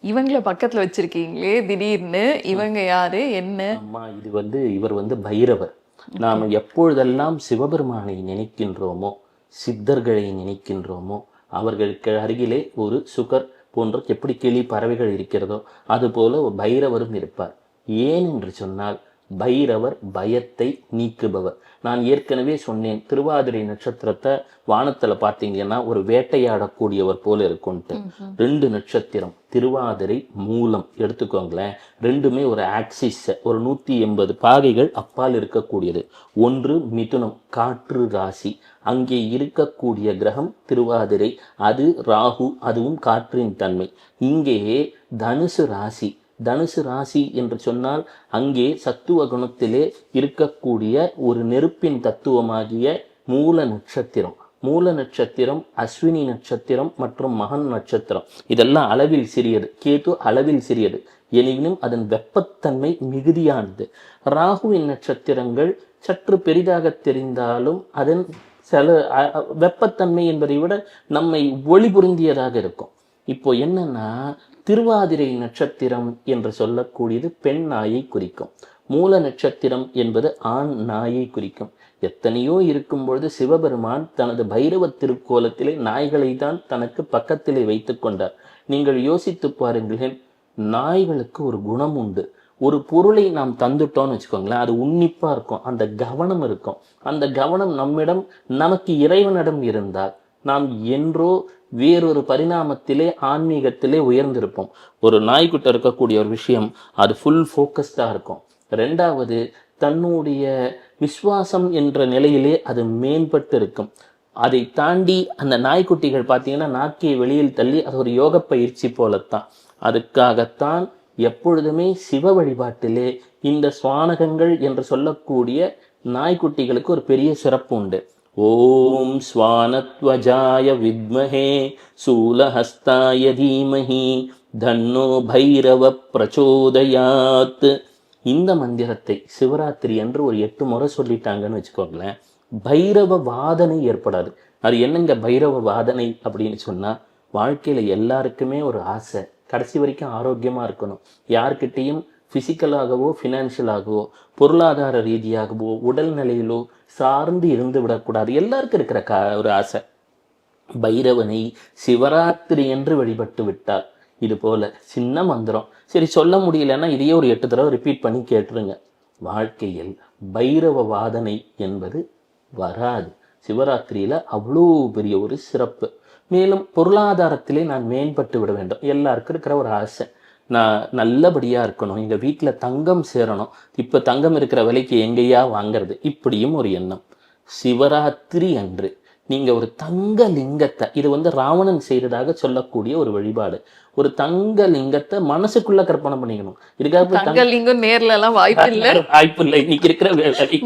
இவங்களை பக்கத்தில் வச்சிருக்கீங்களே திடீர்னு, இவங்க யாரு என்ன? அம்மா இது இவர் பைரவர். நாம் எப்பொழுதெல்லாம் சிவபெருமானை நினைக்கின்றோமோ, சித்தர்களை நினைக்கின்றோமோ, அவர்களுக்கு அருகிலே ஒரு சுகர் போன்ற எப்படி கிளி பறவைகள் இருக்கிறதோ அதுபோல பைரவரும் இருப்பார். ஏன் என்று சொன்னால் பைரவர் பயத்தை நீக்குபவர். நான் ஏற்கனவே சொன்னேன், திருவாதிரை நட்சத்திரத்தை வானத்துல பார்த்தீங்கன்னா ஒரு வேட்டையாடக்கூடியவர் போல இருக்கும்ட்டு. 2 நட்சத்திரம் திருவாதிரை மூலம் எடுத்துக்கோங்களேன், ரெண்டுமே ஒரு ஆக்சிஸ், ஒரு 180 பாகைகள் அப்பால் இருக்கக்கூடியது. ஒன்று மிதுனம் காற்று ராசி, அங்கே இருக்கக்கூடிய கிரகம் திருவாதிரை, அது ராகு, அதுவும் காற்றின் தன்மை. இங்கே தனுசு ராசி, தனுசு ராசி என்று சொன்னால் அங்கே சத்துவ குணத்திலே இருக்கக்கூடிய ஒரு நெருப்பின் தத்துவமாகிய மூல நட்சத்திரம். மூல நட்சத்திரம், அஸ்வினி நட்சத்திரம் மற்றும் மகன் நட்சத்திரம் இதெல்லாம் அளவில் சிறியது. கேது அளவில் சிறியது, எனினும் அதன் வெப்பத்தன்மை மிகுதியானது. ராகுவின் நட்சத்திரங்கள் சற்று பெரிதாக தெரிந்தாலும் அதன் சில வெப்பத்தன்மை என்பதை விட நம்மை ஒளி பொருந்தியதாக இருக்கும். இப்போ என்னன்னா, திருவாதிரை நட்சத்திரம் என்று சொல்லக்கூடியது பெண் நாயை குறிக்கும். மூல நட்சத்திரம் என்பது ஆண் நாயை குறிக்கும். எத்தனையோ இருக்கும் பொழுது சிவபெருமான் தனது பைரவ திருக்கோலத்திலே நாய்களை தான் தனக்கு பக்கத்திலே வைத்து கொண்டார். நீங்கள் யோசித்து பாருங்களேன், நாய்களுக்கு ஒரு குணம் உண்டு. ஒரு பொருளை நாம் தந்துட்டோம்னு வச்சுக்கோங்களேன், அது உன்னிப்பா இருக்கும், அந்த கவனம் இருக்கும். அந்த கவனம் நம்மிடம், நமக்கு இறைவனிடம் இருந்தால் நாம் என்றோ வேறொரு பரிணாமத்திலே ஆன்மீகத்திலே உயர்ந்திருப்போம். ஒரு நாய்க்குட்ட இருக்கக்கூடிய ஒரு விஷயம், அது ஃபுல் ஃபோக்கஸ்டாக இருக்கும். 2வது, தன்னுடைய விசுவாசம் என்ற நிலையிலே அது மேம்பட்டு இருக்கும். அதை தாண்டி அந்த நாய்க்குட்டிகள் பார்த்தீங்கன்னா நாக்கியை வெளியில் தள்ளி அது ஒரு யோக பயிற்சி போலத்தான். அதுக்காகத்தான் எப்பொழுதுமே சிவ வழிபாட்டிலே இந்த சுவானகங்கள் என்று சொல்லக்கூடிய நாய்க்குட்டிகளுக்கு ஒரு பெரிய சிறப்பு உண்டு. ஓம் ஸ்வானத்வஜாய வித்மஹே சூலஹஸ்தாய தீமஹி தன்னோ பைரவ பிரச்சோதயாத். இந்த மந்திரத்தை சிவராத்திரி அன்று ஒரு 8 முறை சொல்லிட்டாங்கன்னு வச்சுக்கோங்களேன், பைரவ வாதனை ஏற்படாது. அது என்னங்க பைரவ வாதனை அப்படின்னு சொன்னா, வாழ்க்கையில எல்லாருக்குமே ஒரு ஆசை, கடைசி வரைக்கும் ஆரோக்கியமா இருக்கணும். யார்கிட்டையும் பிசிக்கலாகவோ ஃபினான்ஷியலாகவோ பொருளாதார ரீதியாகவோ உடல் நிலையிலோ சார்ந்து இருந்து விடக்கூடாது. எல்லாருக்கும் இருக்கிற ஒரு ஆசை. பைரவனை சிவராத்திரி என்று வழிபட்டு விட்டால் இது போல சின்ன மந்திரம், சரி சொல்ல முடியலன்னா இதையே ஒரு 8 தடவை ரிப்பீட் பண்ணி கேட்டுருங்க. வாழ்க்கையில் பைரவ வாதனை என்பது வராது. சிவராத்திரியில அவ்வளோ பெரிய ஒரு சிறப்பு. மேலும் பொருளாதாரத்திலே நான் மேம்பட்டு விட வேண்டும், எல்லாருக்கும் இருக்கிற ஒரு ஆசை. நான் நல்லபடியா இருக்கணும், எங்க வீட்டுல தங்கம் சேரணும், இப்ப தங்கம் இருக்கிற விலைக்கு எங்கேயா வாங்கிறது, இப்படியும் ஒரு எண்ணம். சிவராத்திரி அன்று நீங்க ஒரு தங்க லிங்கத்தை, இது ராவணன் செய்ததாக சொல்லக்கூடிய ஒரு வழிபாடு, ஒரு தங்க லிங்கத்தை மனசுக்குள்ள கற்பனை பண்ணிக்கணும். இதுக்காக தங்க லிங்கம் நேர்ல எல்லாம் வாய்ப்பு இல்லை இன்னைக்கு இருக்கிற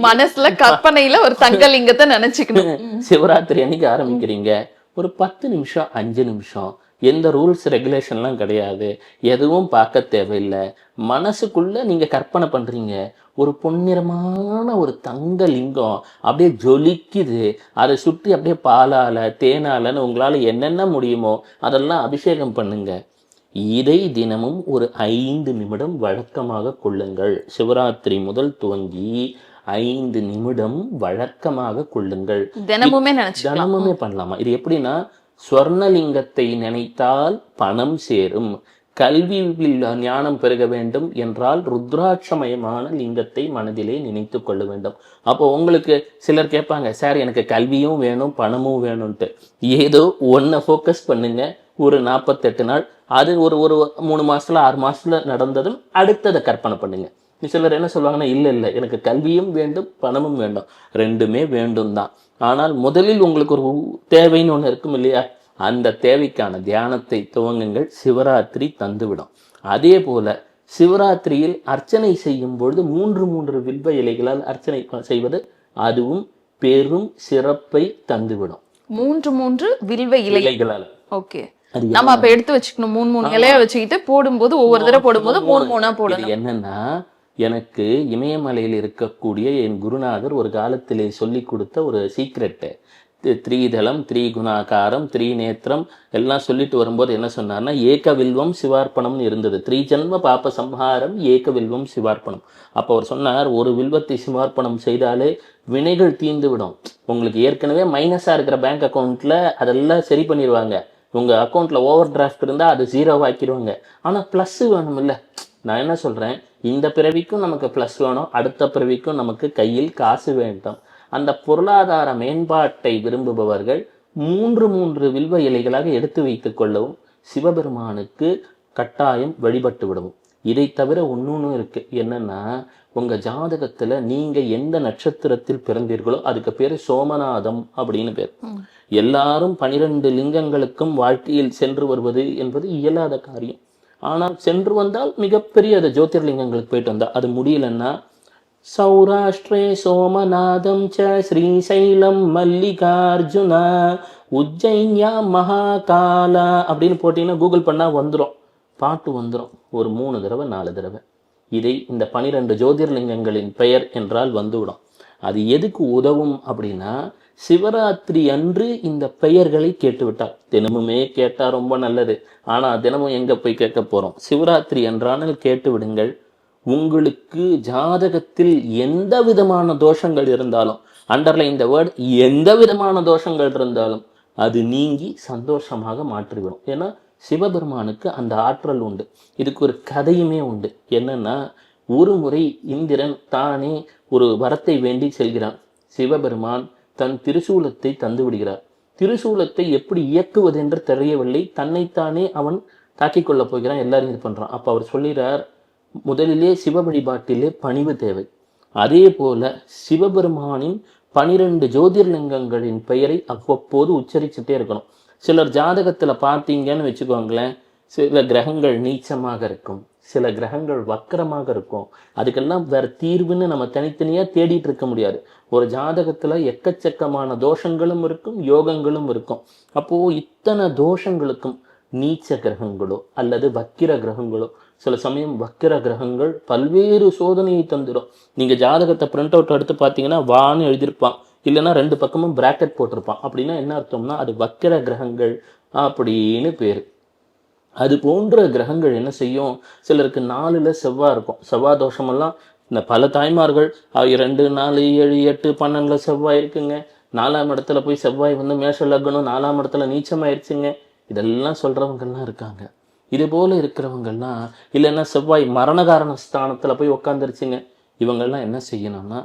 மனசுல கற்பனையில ஒரு தங்க லிங்கத்தை நினைச்சுக்கணும். சிவராத்திரி அன்னைக்கு ஆரம்பிக்கிறீங்க, ஒரு 10 நிமிஷம் 5 நிமிஷம், எந்த ரூல்ஸ் ரெகுலேஷன்லாம் கிடையாது, எதுவும் பார்க்க தேவையில்லை. மனசுக்குள்ள நீங்க கற்பனை பண்றீங்க, ஒரு பொன்னிறமான ஒரு தங்க லிங்கம் அப்படியே ஜொலிக்குது, அதை சுற்றி அப்படியே பாலால தேனாலன்னு உங்களால என்னென்ன முடியுமோ அதெல்லாம் அபிஷேகம் பண்ணுங்க. இதை தினமும் ஒரு 5 நிமிடம் வழக்கமாக கொள்ளுங்கள். சிவராத்திரி முதல் துவங்கி 5 நிமிடம் வழக்கமாக கொள்ளுங்கள். தினமுமே நினைச்சுக்கலாம். தினமுமே பண்ணலாமா? இது எப்படின்னா, ஸ்வர்ணலிங்கத்தை நினைத்தால் பணம் சேரும், கல்வியில் ஞானம் பெருக வேண்டும் என்றால் ருத்ராட்சமயமான லிங்கத்தை மனதிலே நினைத்து கொள்ள வேண்டும். அப்போ உங்களுக்கு சிலர் கேட்பாங்க, சார் எனக்கு கல்வியும் வேணும் பணமும் வேணும்ட்டு. ஏதோ ஒன்றை ஃபோக்கஸ் பண்ணுங்க. ஒரு 48 நாள், அது ஒரு ஒரு 3 மாசத்துல 6 மாசத்துல நடந்ததும் அடுத்ததை கற்பனை பண்ணுங்க. சிலர் என்ன சொல்லுவாங்கன்னா, இல்லை எனக்கு கல்வியும் வேண்டும் பணமும் வேண்டும், ரெண்டுமே வேண்டும் தான். ஆனால் முதலில் உங்களுக்கு ஒரு தேவைன்னு ஒன்று இருக்கும் இல்லையா, அந்த தேவைக்கான தியானத்தை துவங்குங்கள். சிவராத்திரி தந்துவிடும். அதே போல சிவராத்திரியில் அர்ச்சனை செய்யும் பொழுது 3 வில்வ இலைகளால் அர்ச்சனை செய்வது அதுவும் பெரும் சிறப்பை தந்துவிடும். 3 வில்வ இலைகளால். ஓகே, நம்ம அப்ப எடுத்து வச்சுக்கணும். 3 இலையா வச்சுக்கிட்டு போடும்போது ஒவ்வொரு தடவை போடும்போது 3 போடணும். என்னன்னா, எனக்கு இமயமலையில் இருக்கக்கூடிய என் குருநாதர் ஒரு காலத்திலே சொல்லி கொடுத்த ஒரு சீக்ரெட்டு, 3 தளம் 3 குணாகாரம் 3 நேத்திரம் எல்லாம் சொல்லிட்டு வரும்போது என்ன சொன்னார்னா, ஏக வில்வம் சிவார்ப்பணம்னு இருந்தது. 3 ஜன்ம பாப்ப சம்ஹாரம் ஏக வில்வம் சிவார்ப்பணம். அப்போ அவர் சொன்னார், ஒரு வில்வத்தை சிவார்ப்பணம் செய்தாலே வினைகள் தீர்ந்து விடும். உங்களுக்கு ஏற்கனவே மைனஸாக இருக்கிற பேங்க் அக்கௌண்ட்டில் அதெல்லாம் சரி பண்ணிடுவாங்க. உங்கள் அக்கௌண்ட்டில் ஓவர் டிராஃப்ட் இருந்தால் அது 0 ஆக்கிடுவாங்க. ஆனால் ப்ளஸ்ஸு வேணும் இல்லை. நான் என்ன சொல்கிறேன், இந்த பிறவிக்கும் நமக்கு ப்ளஸ் வேணும், அடுத்த பிறவிக்கும் நமக்கு கையில் காசு வேண்டும். அந்த பொருளாதார மேம்பாட்டை விரும்புபவர்கள் 3 வில்வ இலைகளாக எடுத்து வைத்து கொள்ளவும், சிவபெருமானுக்கு கட்டாயம் வழிபட்டு விடவும். இதை தவிர ஒன்னொன்று இருக்கு. என்னன்னா, உங்க ஜாதகத்துல நீங்க எந்த நட்சத்திரத்தில் பிறந்தீர்களோ அதுக்கு பேரு சோமநாதம் அப்படின்னு பேர். எல்லாரும் 12 லிங்கங்களுக்கும் வாழ்க்கையில் சென்று வருவது என்பது இயலாத காரியம். ஆனால் சென்று வந்தால் மிகப்பெரிய அது ஜோதிர்லிங்கங்களுக்கு போயிட்டு வந்தா, அது முடியலன்னா சௌராஷ்டிரே சோமநாதம் ச ஸ்ரீசைலம் மல்லிகார்ஜுனா உஜ்ஜைன்யா மகாகாலா அப்படின்னு போட்டீங்கன்னா கூகுள் பண்ணா வந்துடும், பாட்டு வந்துடும். ஒரு 3 தடவை 4 தடவை இதை இந்த 12 ஜோதிர்லிங்கங்களின் பெயர் என்றால் வந்துவிடும். அது எதுக்கு உதவும் அப்படின்னா, சிவராத்திரி அன்று இந்த பெயர்களை கேட்டுவிட்டால், தினமுமே கேட்டா ரொம்ப நல்லது. ஆனா தினமும் எங்க போய் கேட்க போறோம்? சிவராத்திரி என்றானால் கேட்டு விடுங்கள். உங்களுக்கு ஜாதகத்தில் எந்த விதமான தோஷங்கள் இருந்தாலும், அண்டர்லைன் த வேர்ட், எந்த விதமான தோஷங்கள் இருந்தாலும் அது நீங்கி சந்தோஷமாக மாற்றிவிடும். ஏன்னா சிவபெருமானுக்கு அந்த ஆற்றல் உண்டு. இதுக்கு ஒரு கதையுமே உண்டு. என்னன்னா, ஒரு முறை இந்திரன் தானே ஒரு வரத்தை வேண்டி செல்கிறான். சிவபெருமான் தன் திருசூலத்தை தந்து விடுகிறார். திருசூலத்தை எப்படி இயக்குவது என்று தெரியவில்லை. தன்னைத்தானே அவன் தாக்கிக் கொள்ளப் போகிறான். எல்லாரும் இது பண்றான். அப்ப அவர் சொல்கிறார், முதலிலே சிவ வழிபாட்டிலே பணிவு தேவை. அதே போல சிவபெருமானின் 12 ஜோதிர்லிங்கங்களின் பெயரை அவ்வப்போது உச்சரிச்சுட்டே இருக்கணும். சிலர் ஜாதகத்துல பார்த்தீங்கன்னு வச்சுக்கோங்களேன், சில கிரகங்கள் நீச்சமாக இருக்கும், சில கிரகங்கள் வக்கரமாக இருக்கும். அதுக்கெல்லாம் வேற தீர்வுன்னு நம்ம தனித்தனியா தேடிட்டு இருக்க முடியாது. ஒரு ஜாதகத்துல எக்கச்சக்கமான தோஷங்களும் இருக்கும், யோகங்களும் இருக்கும். அப்போ இத்தனை தோஷங்களுக்கும் நீச்ச கிரகங்களோ அல்லது வக்கிர கிரகங்களோ, சில சமயம் வக்கிர கிரகங்கள் பல்வேறு சோதனையை தந்துடும். நீங்க ஜாதகத்தை பிரிண்ட் அவுட் எடுத்து பார்த்தீங்கன்னா வான்னு எழுதியிருப்பான், இல்லைன்னா 2 பக்கமும் பிராக்கெட் போட்டிருப்பான். அப்படின்னா என்ன அர்த்தம்னா, அது வக்கிர கிரகங்கள் அப்படின்னு பேரு. அது போன்ற கிரகங்கள் என்ன செய்யும், சிலருக்கு 4ல் செவ்வாய் இருக்கும். செவ்வாய் தோஷமெல்லாம் இந்த பல தாய்மார்கள் 2, 4, 7, 8, 12 செவ்வாய் இருக்குங்க, 4ஆம் இடத்துல போய் செவ்வாய் வந்து மேஷ லக்னம் 4ஆம் இடத்துல நீச்சமாயிருச்சுங்க, இதெல்லாம் சொல்றவங்கெல்லாம் இருக்காங்க. இது போல இருக்கிறவங்கெல்லாம், இல்லைன்னா செவ்வாய் மரணகாரண ஸ்தானத்துல போய் உட்காந்துருச்சுங்க, இவங்கெல்லாம் என்ன செய்யணும்னா,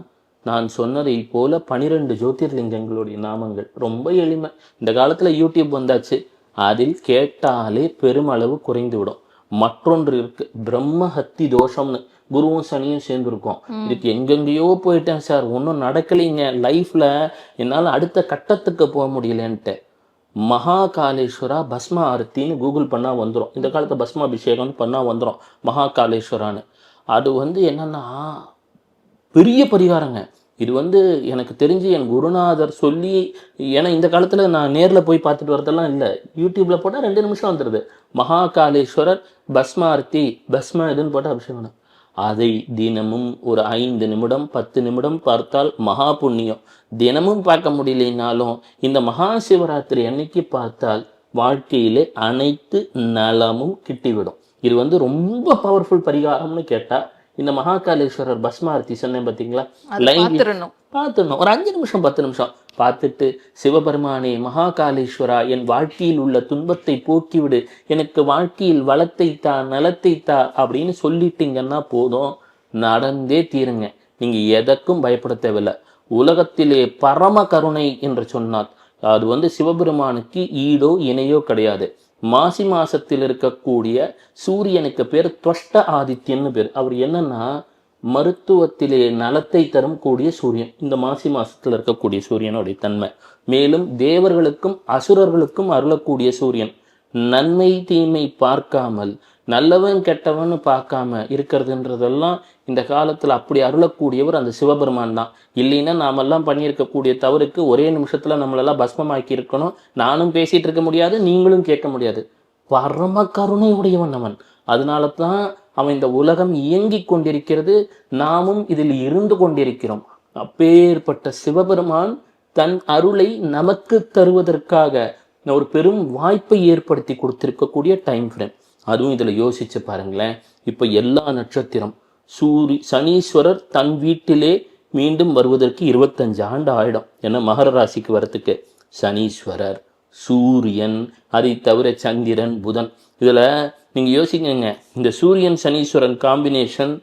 நான் சொன்னதை போல 12 ஜோதிர்லிங்கங்களுடைய நாமங்கள் ரொம்ப எளிமை. இந்த காலத்துல யூடியூப் வந்தாச்சு, அதில் கேட்டாலே பெருமளவு குறைந்து விடும். மற்றொன்று இருக்கு, பிரம்மஹத்தி தோஷம்னு, குருவும் சனியும் சேர்ந்துருக்கும். இதுக்கு எங்கெங்கேயோ போயிட்டேன் சார், ஒன்றும் நடக்கலைங்க லைஃப்ல, என்னால் அடுத்த கட்டத்துக்கு போக முடியலன்ட்டு. மகாகாலேஸ்வரா பஸ்ம ஆரத்தின்னு கூகுள் பண்ணா வந்துடும். இந்த காலத்து பஸ்மாபிஷேகம்னு பண்ணா வந்துடும் மகாகாலேஸ்வரான்னு. அது வந்து என்னன்னா பெரிய பரிகாரங்க. இது எனக்கு தெரிஞ்சு என் குருநாதர் சொல்லி, ஏன்னா இந்த காலத்தில் நான் நேரில் போய் பார்த்துட்டு வரதெல்லாம் இல்லை, யூடியூப்பில் போட்டால் 2 நிமிஷம் வந்துடுது. மகாகாலேஸ்வரர் பஸ்மார்த்தி பஸ்ம இதுன்னு போட்டால் அபிஷேகம். அதை தினமும் ஒரு 5 நிமிடம் 10 நிமிடம் பார்த்தால் மகா புண்ணியம். தினமும் பார்க்க முடியலைனாலும் இந்த மகா சிவராத்திரி அன்னைக்கு பார்த்தால் வாழ்க்கையிலே அனைத்து நலமும் கிட்டிவிடும். இது ரொம்ப பவர்ஃபுல் பரிகாரம்னு கேட்டா இந்த மகாகாலேஸ்வரர் பஸ்மாரதி சொன்னேன் பார்த்தீங்களா, பார்த்துடணும். ஒரு 5 நிமிஷம் 10 நிமிஷம் பார்த்துட்டு, சிவபெருமானே மகாகாலேஸ்வரா, என் வாழ்க்கையில் உள்ள துன்பத்தை போக்கிவிடு, எனக்கு வாழ்க்கையில் வளத்தை தா நலத்தை தா அப்படின்னு சொல்லிட்டீங்கன்னா போதும், நடந்தே தீருங்க. நீங்க எதற்கும் பயப்பட தேவையில்லை. உலகத்திலே பரம கருணை என்று சொன்னார், அது சிவபெருமானுக்கு ஈடோ இணையோ கிடையாது. மாசி மாசத்தில் இருக்கக்கூடிய சூரியனுக்கு பேர் துவஷ்ட ஆதித்யன்னு பேர். அவர் என்னன்னா மருத்துவத்திலே நலத்தை தரும் கூடிய சூரியன். இந்த மாசி மாசத்துல இருக்கக்கூடிய சூரியனுடைய தன்மை. மேலும் தேவர்களுக்கும் அசுரர்களுக்கும் அருளக்கூடிய சூரியன். நன்மை தீமை பார்க்காமல், நல்லவன் கெட்டவன்னு பார்க்காம இருக்கிறதுன்றதெல்லாம் இந்த காலத்துல அப்படி அருளக்கூடியவர் அந்த சிவபெருமான் தான். இல்லைன்னா நாமெல்லாம் பண்ணியிருக்கக்கூடிய தவறுக்கு ஒரே நிமிஷத்துல நம்மளெல்லாம் பஸ்மமாக்கி இருக்கணும். நானும் பேசிட்டு இருக்க முடியாது, நீங்களும் கேட்க முடியாது. பரம கருணை உடையவன் அவன். அதனால தான் அவன் இந்த உலகம் இயங்கிக் கொண்டிருக்கிறது, நாமும் இதில் இருந்து கொண்டிருக்கிறோம். அப்பேற்பட்ட சிவபெருமான் தன் அருளை நமக்கு தருவதற்காக ஒரு பெரும் வாய்ப்பை ஏற்படுத்தி கொடுத்திருக்கக்கூடிய டைம் ஃப்ரேம். அதுவும் இதுல யோசிச்சு பாருங்களேன். இப்ப எல்லா நட்சத்திரம் சனீஸ்வரர் தன் வீட்டிலே மீண்டும் வருவதற்கு 25 ஆண்டு ஆயிடும். ஏன்னா மகர ராசிக்கு வரத்துக்கு சனீஸ்வரர், சூரியன், அதை தவிர சந்திரன், புதன். இதுல நீங்க யோசிக்கங்க, இந்த சூரியன் சனீஸ்வரன் காம்பினேஷன்,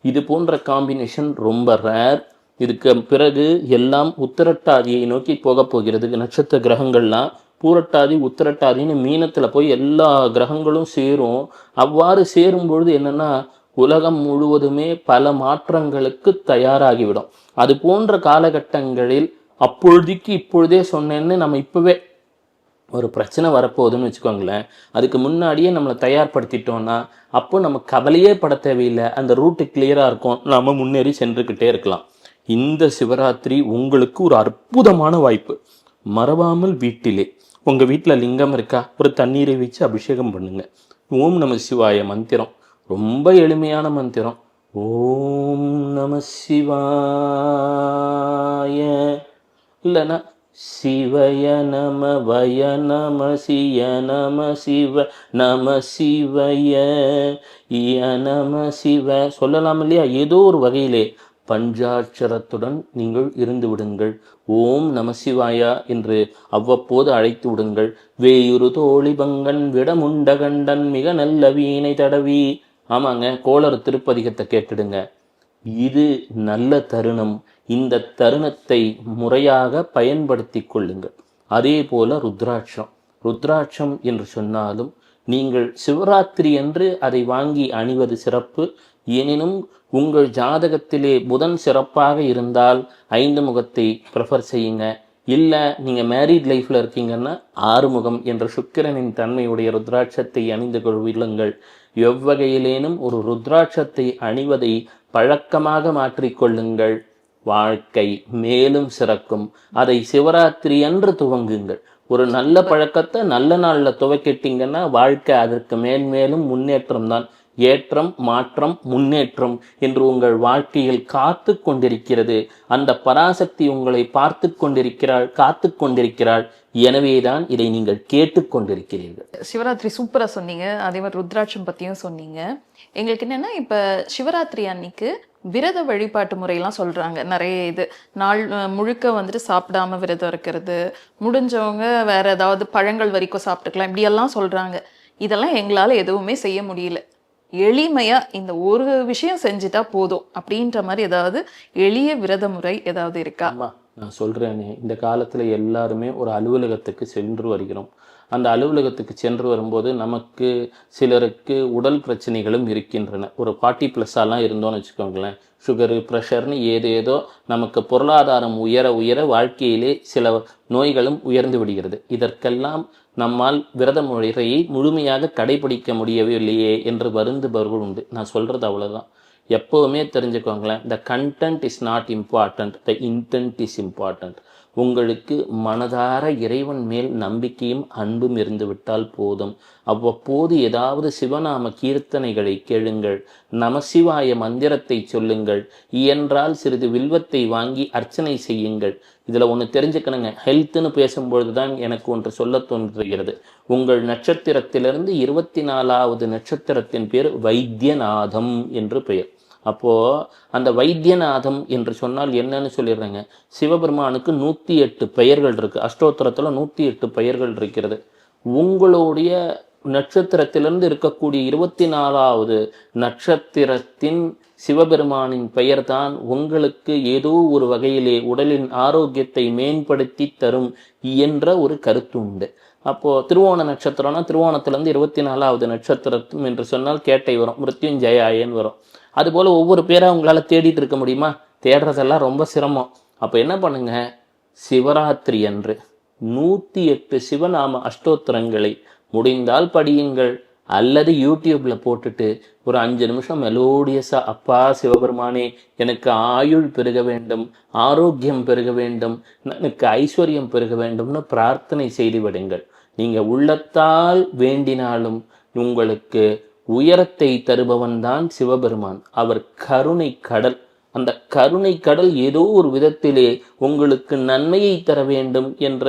இது போன்ற காம்பினேஷன் ரொம்ப ரேர். இதுக்கு பிறகு எல்லாம் உத்திரட்டாதியை நோக்கி போக போகிறது. நட்சத்திர கிரகங்கள்லாம் பூரட்டாதி உத்திரட்டாதின்னு மீனத்துல போய் எல்லா கிரகங்களும் சேரும். அவ்வாறு சேரும் பொழுது என்னன்னா உலகம் முழுவதுமே பல மாற்றங்களுக்கு தயாராகிவிடும். அது போன்ற காலகட்டங்களில் அப்பொழுதைக்கு இப்பொழுதே சொன்னேன்னு நம்ம இப்பவே ஒரு பிரச்சனை வரப்போகுதுன்னு வச்சுக்கோங்களேன், அதுக்கு முன்னாடியே நம்மளை தயார்படுத்திட்டோம்னா அப்போ நம்ம கவலையே பட தேவையில்லை. அந்த ரூட்டு கிளியரா இருக்கும், நாம முன்னேறி சென்றுக்கிட்டே இருக்கலாம். இந்த சிவராத்திரி உங்களுக்கு ஒரு அற்புதமான வாய்ப்பு. மறவாமல் வீட்டிலே, உங்க வீட்டில் லிங்கம் இருக்கா, ஒரு தண்ணீரை வச்சு அபிஷேகம் பண்ணுங்க. ஓம் நம சிவாய மந்திரம், ரொம்ப எளிமையான மந்திரம். ஓம் நம சிவாய, இல்லைன்னா சிவய நம வய நம சிய நம சிவ நம சிவய ய நம சிவ சொல்லலாம் இல்லையா? ஏதோ ஒரு வகையிலே பஞ்சாட்சரத்துடன் நீங்கள் இருந்து விடுங்கள். ஓம் நம சிவாயா என்று அவ்வப்போது அழைத்து விடுங்கள். வேயுரு தோழி பங்கன் விடமுண்ட கண்டன் மிக நல்ல வீணை தடவி. ஆமாங்க, கோளறு திருப்பதிகத்தை கேட்டுடுங்க. இது நல்ல தருணம். இந்த தருணத்தை முறையாக பயன்படுத்தி கொள்ளுங்கள். அதே போல ருத்ராட்சம் என்று சொன்னாலும் நீங்கள் சிவராத்திரி என்று அதை வாங்கி அணிவது சிறப்பு. எனினும் உங்கள் ஜாதகத்திலே புதன் சிறப்பாக இருந்தால் 5 முகத்தை ப்ரிஃபர் செய்யுங்க. இல்லை நீங்கள் மேரீட் லைஃப்பில் இருக்கீங்கன்னா 6 முகம் என்ற சுக்கிரனின் தன்மையுடைய ருத்ராட்சத்தை அணிந்து கொள்ளுங்கள். எவ்வகையிலேனும் ஒரு ருத்ராட்சத்தை அணிவதை பழக்கமாக மாற்றிக்கொள்ளுங்கள். வாழ்க்கை மேலும் சிறக்கும். அதை சிவராத்திரி அன்று துவங்குங்கள். ஒரு நல்ல பழக்கத்தை நல்ல நாளில் துவக்கிட்டீங்கன்னா வாழ்க்கை அதற்கு மேன்மேலும் முன்னேற்றம் தான். ஏற்றம், மாற்றம், முன்னேற்றம் என்று உங்கள் வாழ்க்கையில் காத்து கொண்டிருக்கிறது. அந்த பராசக்தி உங்களை பார்த்து கொண்டிருக்கிறாள், காத்து கொண்டிருக்கிறாள். எனவேதான் இதை நீங்கள் கேட்டுக்கொண்டிருக்கிறீர்கள். சிவராத்திரி சூப்பரா சொன்னீங்க. அதே மாதிரி ருத்ராட்சம் பத்தியும் சொன்னீங்க. எங்களுக்கு என்னன்னா, இப்ப சிவராத்திரி அன்னைக்கு விரத வழிபாட்டு முறையெல்லாம் சொல்றாங்க. நிறைய இது நாள் முழுக்க சாப்பிடாம விரதம் இருக்கிறது, முடிஞ்சவங்க வேற ஏதாவது பழங்கள் வரைக்கும் சாப்பிட்டுக்கலாம், இப்படியெல்லாம் சொல்றாங்க. இதெல்லாம் எங்களால எதுவுமே செய்ய முடியல. எளிமையா இந்த ஒரு விஷயம் செஞ்சுட்டா போதும் அப்படின்ற மாதிரி ஏதாவது எளிய விரத முறை ஏதாவது இருக்கா? நான் சொல்றேனே, இந்த காலத்துல எல்லாருமே ஒரு அலுவலகத்துக்கு சென்று வருகிறோம். அந்த அலுவலகத்துக்கு சென்று வரும்போது நமக்கு சிலருக்கு உடல் பிரச்சனைகளும் இருக்கின்றன. ஒரு 40+ இருந்தோம்னு வச்சுக்கோங்களேன், சுகரு, ப்ரெஷர்னு ஏதேதோ நமக்கு பொருளாதாரம் உயர உயர வாழ்க்கையிலே சில நோய்களும் உயர்ந்து விடுகிறது. இதற்கெல்லாம் நம்மால் விரத முறையை முழுமையாக கடைபிடிக்க முடியவில்லையே என்று வருந்துபவர்கள் உண்டு. நான் சொல்றது அவ்வளவுதான். எப்போவுமே தெரிஞ்சுக்கோங்களேன், the content is not important, the intent is important. உங்களுக்கு மனதார இறைவன் மேல் நம்பிக்கையும் அன்பும் இருந்து விட்டால் போதும். அவ்வப்போது ஏதாவது சிவநாம கீர்த்தனைகளை கேளுங்கள், நமசிவாய மந்திரத்தை சொல்லுங்கள், இயன்றால் சிறிது வில்வத்தை வாங்கி அர்ச்சனை செய்யுங்கள். இதில் ஒன்று தெரிஞ்சுக்கணுங்க, ஹெல்த்துன்னு பேசும்பொழுது தான் எனக்கு ஒன்று சொல்ல தோன்றுகிறது. உங்கள் நட்சத்திரத்திலிருந்து 24வது நட்சத்திரத்தின் பேர் வைத்தியநாதம் என்று பெயர். அப்போது அந்த வைத்தியநாதம் என்று சொன்னால் என்னன்னு சொல்லிடுறேங்க. சிவபெருமானுக்கு 108 பெயர்கள் இருக்குது. அஷ்டோத்திரத்தில் 108 பெயர்கள் இருக்கிறது. உங்களுடைய நட்சத்திரத்திலிருந்து இருக்கக்கூடிய 24வது நட்சத்திரத்தின் சிவபெருமானின் பெயர்தான் உங்களுக்கு ஏதோ ஒரு வகையிலே உடலின் ஆரோக்கியத்தை மேம்படுத்தி தரும் என்ற ஒரு கருத்து உண்டு. அப்போது திருவோண நட்சத்திரம்னா திருவோணத்திலேருந்து 24வது நட்சத்திரம் என்று சொன்னால் கேட்டை வரும், மிருத்யுஞ்சயாயன் வரும். அதுபோல் ஒவ்வொரு பேராக உங்களால் தேடிட்டு இருக்க முடியுமா? தேடுறதெல்லாம் ரொம்ப சிரமம். அப்போ என்ன பண்ணுங்க, சிவராத்திரி அன்று 108 சிவநாம அஷ்டோத்திரங்களை முடிந்தால் படியுங்கள், அல்லது யூடியூப்பில் போட்டுட்டு ஒரு 5 நிமிஷம் மெலோடியஸாக, அப்பா சிவபெருமானே எனக்கு ஆயுள் பெருக வேண்டும், ஆரோக்கியம் பெருக வேண்டும், எனக்கு ஐஸ்வர்யம் பெருக வேண்டும்னு பிரார்த்தனை செய்து விடுங்கள். நீங்கள் உள்ளத்தால் வேண்டினாலும் உங்களுக்கு உயரத்தை தருபவன் தான் சிவபெருமான். அவர் கருணை கடல். அந்த கருணை கடல் ஏதோ ஒரு விதத்திலே உங்களுக்கு நன்மையை தர வேண்டும் என்ற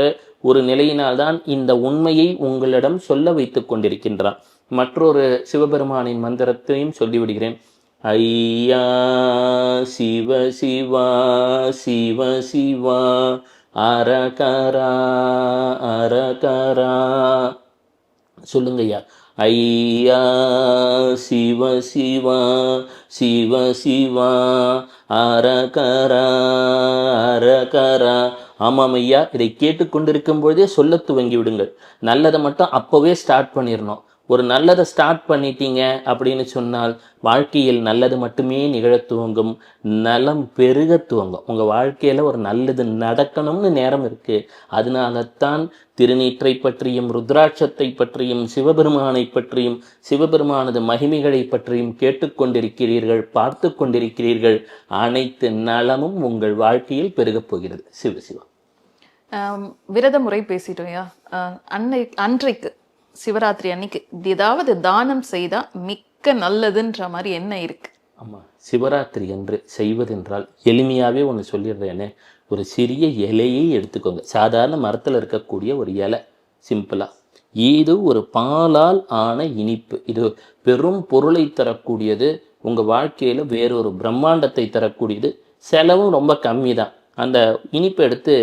ஒரு நிலையினால்தான் இந்த உண்மையை உங்களிடம் சொல்ல வைத்துக் கொண்டிருக்கின்றான். மற்றொரு சிவபெருமானின் மந்திரத்தையும் சொல்லிவிடுகிறேன். ஐயா சிவ சிவா சிவ சிவா அரகரா அரகரா. சொல்லுங்கய்யா. ஐயா சிவ சிவா சிவ சிவா அரகரா அரகரா. ஆமாம் ஐயா, இதை கேட்டுக்கொண்டிருக்கும் பொழுதே சொல்ல துவங்கி விடுங்கள். நல்லதை மட்டும் அப்போவே ஸ்டார்ட் பண்ணிடணும். ஒரு நல்லதை ஸ்டார்ட் பண்ணிட்டீங்க அப்படின்னு சொன்னால் வாழ்க்கையில் நல்லது மட்டுமே நிகழ துவங்கும், நலம் பெருக துவங்கும். உங்கள் வாழ்க்கையில் ஒரு நல்லது நடக்கணும்னு நேரம் இருக்குது. அதனால்தான் திருநீற்றை பற்றியும் ருத்ராட்சத்தை பற்றியும் சிவபெருமானை பற்றியும் சிவபெருமானது மகிமைகளை பற்றியும் கேட்டுக்கொண்டிருக்கிறீர்கள், பார்த்து கொண்டிருக்கிறீர்கள். அனைத்து நலமும் உங்கள் வாழ்க்கையில் பெருகப் போகிறது. சிவசிவா. விரத முறை பேசிட்டோயா, அன்றைக்கு சிவராத்திரி அன்னைக்கு ஏதாவது தானம் செய்தா மிக்க நல்லதுன்ற மாதிரி என்ன இருக்கு? ஆமாம், சிவராத்திரி அன்று செய்வதென்றால் எளிமையாகவே ஒன்று சொல்லிடுறேனே, ஒரு சிறிய இலையை எடுத்துக்கோங்க. சாதாரண மரத்தில் இருக்கக்கூடிய ஒரு இலை, சிம்பிளாக. இது ஒரு பாலால் ஆன இனிப்பு. இது பெரும் பொருளை தரக்கூடியது, உங்கள் வாழ்க்கையில் வேறொரு பிரம்மாண்டத்தை தரக்கூடியது. செலவும் ரொம்ப கம்மி தான். அந்த இனிப்பை எடுத்து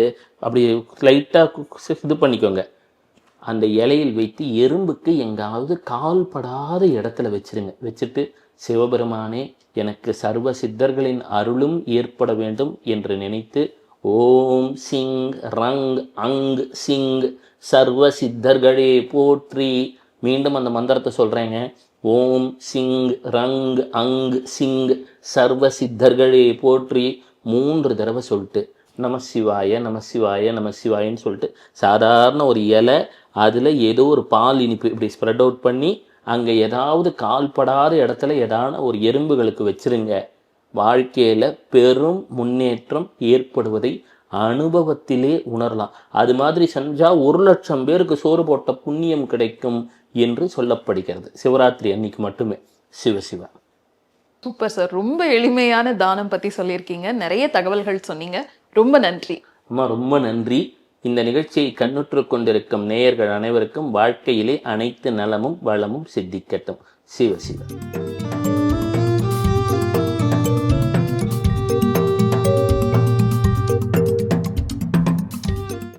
அப்படி லைட்டாக இது பண்ணிக்கோங்க. அந்த இலையில் வைத்து எறும்புக்கு எங்காவது கால்படாத இடத்துல வச்சிருங்க. வச்சுட்டு, சிவபெருமானே எனக்கு சர்வ சித்தர்களின் அருளும் ஏற்பட வேண்டும் என்று நினைத்து, ஓம் சிங் ரங் அங் சிங் சர்வ சித்தர்களே போற்றி. மீண்டும் அந்த மந்திரத்தை சொல்கிறேங்க. ஓம் சிங் ரங் அங் சிங் சர்வ சித்தர்களே போற்றி 3 தடவை சொல்லிட்டு, நமசிவாய நமசிவாய நமசிவாயன்னு சொல்லிட்டு சாதாரண ஒரு இலை, அதில் ஏதோ ஒரு பால் இனிப்பு இப்படி ஸ்ப்ரெட் அவுட் பண்ணி அங்கே ஏதாவது கால்படாத இடத்துல ஏதான ஒரு எறும்புகளுக்கு வச்சிருங்க. வாழ்க்கையில் பெரும் முன்னேற்றம் ஏற்படுவதை அனுபவத்திலே உணரலாம். அது மாதிரி செஞ்சால் 1,00,000 பேருக்கு சோறு போட்ட புண்ணியம் கிடைக்கும் என்று சொல்லப்படுகிறது. சிவராத்திரி அன்னைக்கு மட்டுமே. சிவசிவா. சூப்பர் சார், ரொம்ப எளிமையான தானம் பற்றி சொல்லியிருக்கீங்க, நிறைய தகவல்கள் சொன்னீங்க. ரொம்ப நன்றி. அம்மா, ரொம்ப நன்றி. இந்த நிகழ்ச்சியை கண்ணுற்று கொண்டிருக்கும் நேயர்கள் அனைவருக்கும் வாழ்க்கையிலே அனைத்து நலமும் வளமும் சித்திக்கட்டும். சிவசிவா.